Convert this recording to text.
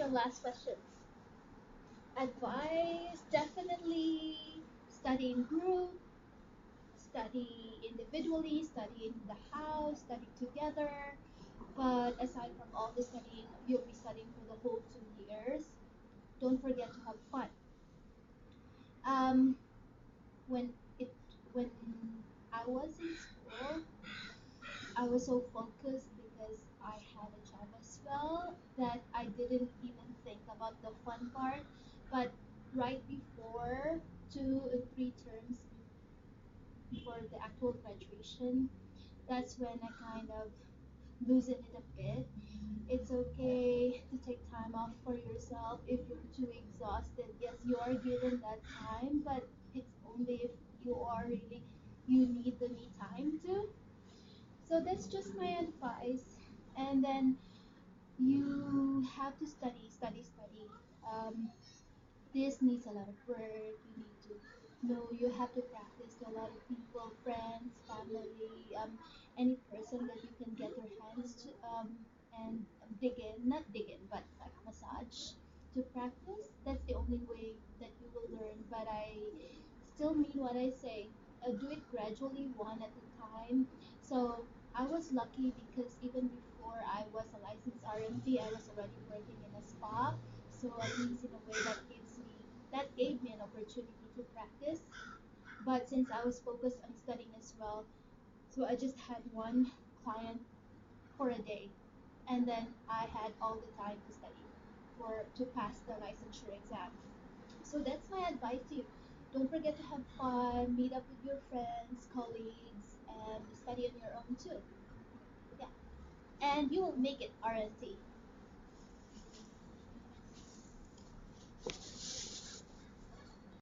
your last questions? Advice, definitely study in group, study individually, study in the house, study together. But aside from all the studying, you'll be studying for the whole 2 years. Don't forget to have fun. Um, when it when I was in school, I was so focused because I had a job as well that I didn't even think about the fun part. But right before 2 and 3 terms before the actual graduation, that's when I kind of loosen it a bit. It's okay to take time off for yourself if you're too exhausted. Yes, you are given that time, but it's only if you are really you need the me time too. So that's just my advice. And then you have to study, study, study. Um, this needs a lot of work. You need to know you have to practice to a lot of people, friends, family, any person that you can get your hands to and dig in, not dig in, but like massage to practice. That's the only way that you will learn. But I still mean what I say. Do it gradually, one at a time. So I was lucky because even before I was a licensed RMT, I was already working in a spa. So at least in a way that gave me an opportunity to practice. But since I was focused on studying as well, so I just had one client for a day, and then I had all the time to study for to pass the licensure exam. So that's my advice to you. Don't forget to have fun, meet up with your friends, colleagues, and study on your own too. Yeah, and you will make it, RNT.